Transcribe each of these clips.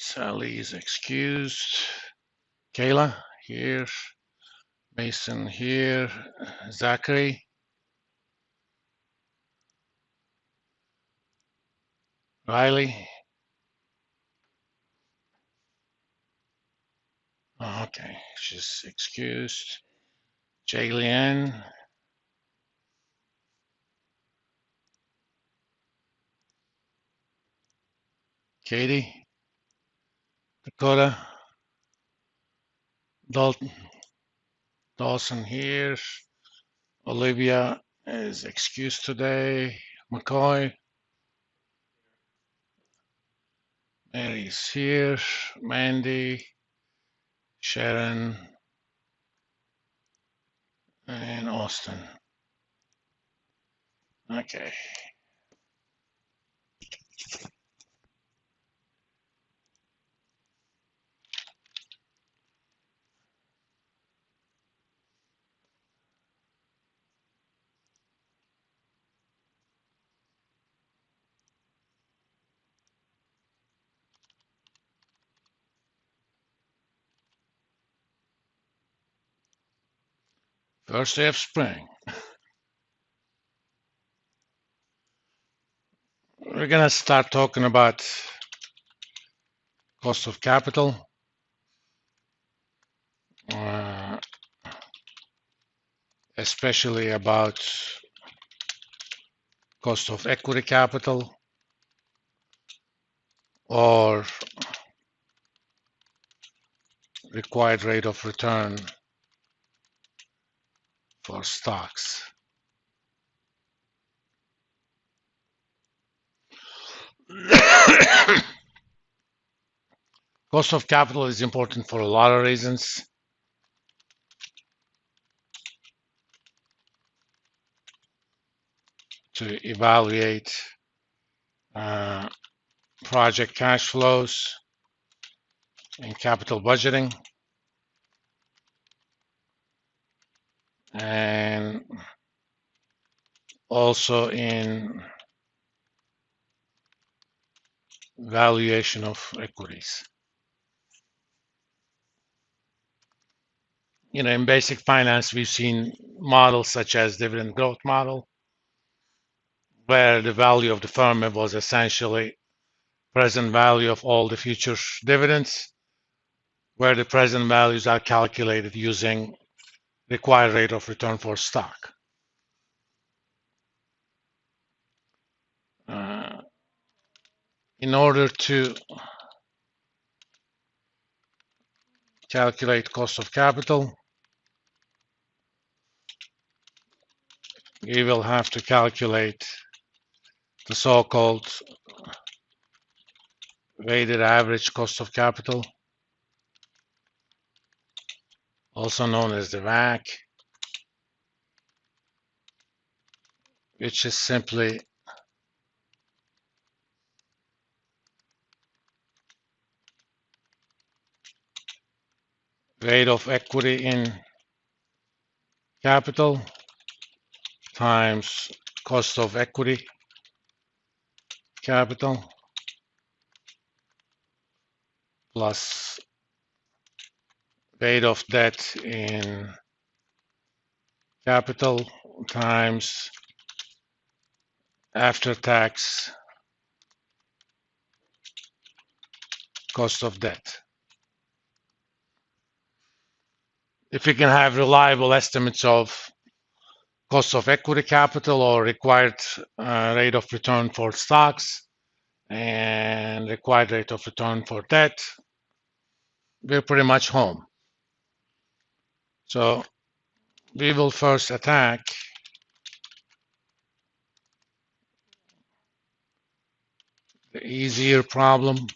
Sally is excused. Kayla here. Mason here. Zachary. Riley. Okay, she's excused. Jaylian. Katie. Dakota. Dalton. Dawson here. Olivia is excused today. McCoy. Mary's here. Mandy. Sharon. And Austin. Okay. First day of spring. We're going to start talking about cost of capital, especially about cost of equity capital or required rate of return for stocks. Cost of capital is important for a lot of reasons. To evaluate project cash flows in capital budgeting, and also in valuation of equities. In basic finance, we've seen models such as dividend growth model, where the value of the firm was essentially present value of all the future dividends, where the present values are calculated using required rate of return for stock. In order to calculate cost of capital, we will have to calculate the so-called weighted average cost of capital, also known as the WACC, which is simply rate of equity in capital times cost of equity capital plus rate of debt in capital times after tax cost of debt. If we can have reliable estimates of cost of equity capital or required rate of return for stocks and required rate of return for debt, we're pretty much home. So we will first attack the easier problem,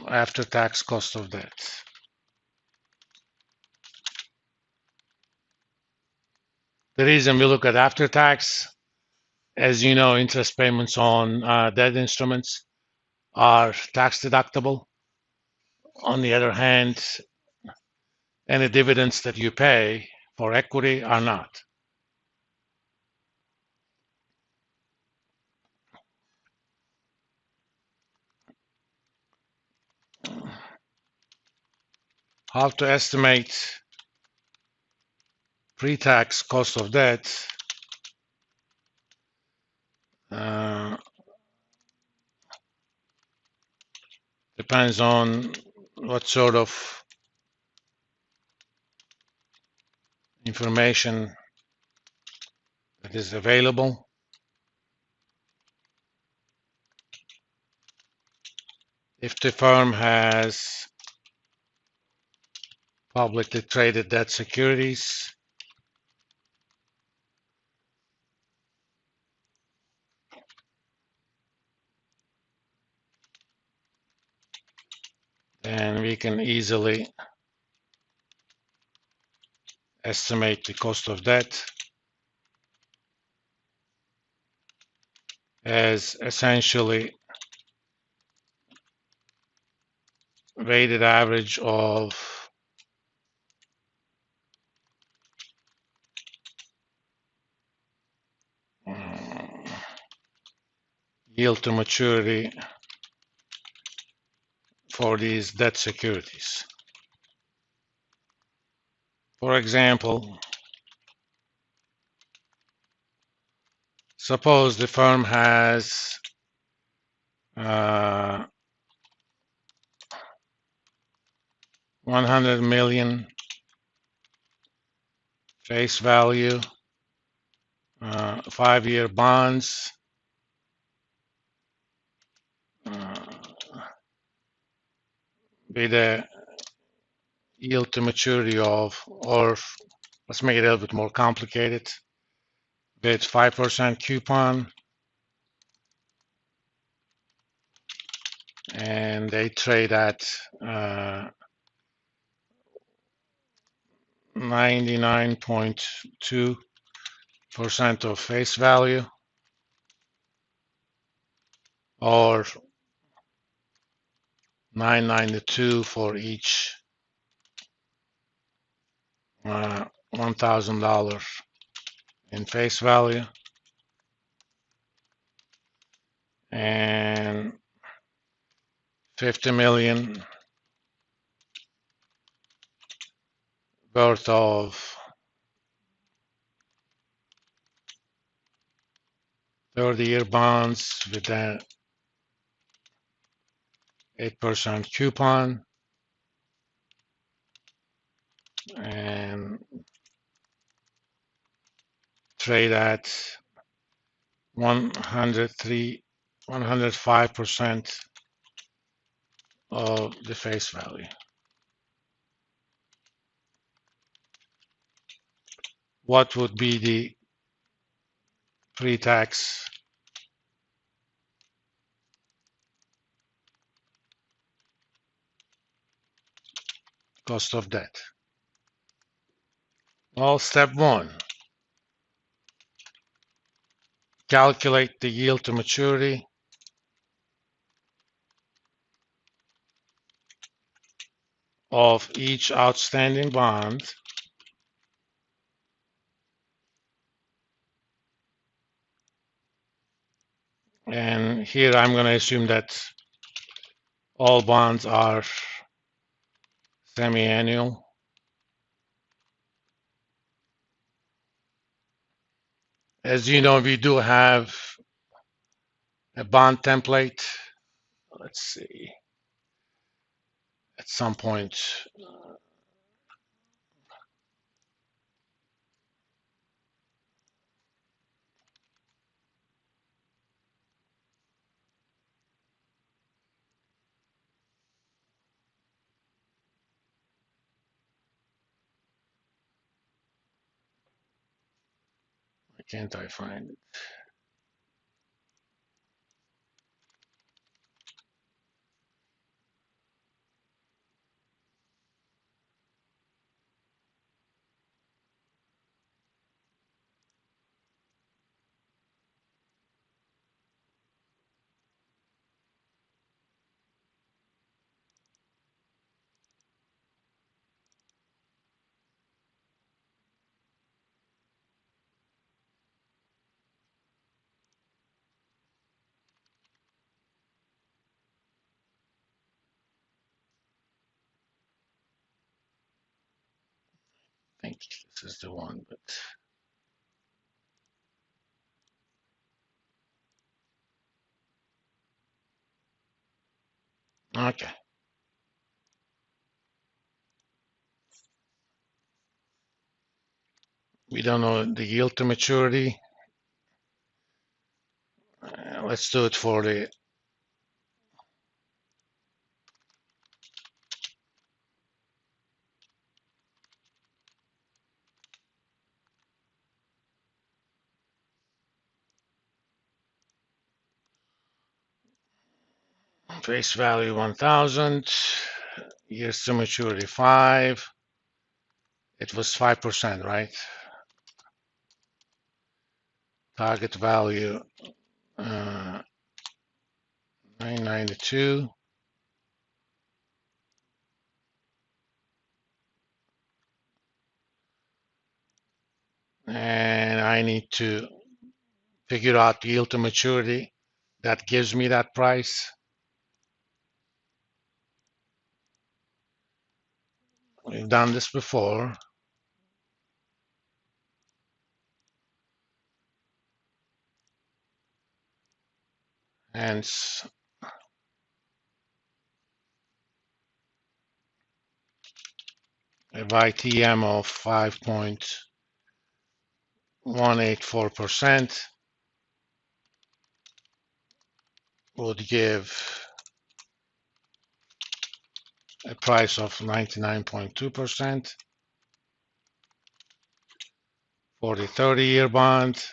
after tax cost of debt. The reason we look at after tax, as you know, interest payments on debt instruments are tax deductible. On the other hand, any dividends that you pay for equity are not. How to estimate pre-tax cost of debt depends on what sort of information that is available. If the firm has publicly traded debt securities, then we can easily estimate the cost of debt as essentially weighted average of yield to maturity for these debt securities. For example, suppose the firm has 100 million face value, 5-year bonds, with a yield to maturity of, or let's make it a little bit more complicated, with 5% coupon, and they trade at 99.2% of face value, or 992 for each $1,000 in face value, and 50 million worth of 30-year bonds with an 8% coupon, and trade at 105% of the face value. What would be the pre-tax cost of debt? Well, step one, calculate the yield to maturity of each outstanding bond and here I'm going to assume that all bonds are semi-annual. As you know, we do have a bond template. Let's see, at some point why can't I find it? This is the one, but okay. We don't know the yield to maturity. Let's do it for the face value 1000, years to maturity 5. It was 5%, right? Target value 992. And I need to figure out yield to maturity that gives me that price. We've done this before. Hence, a YTM of 5.184% would give a price of 99.2% for the 30-year bond.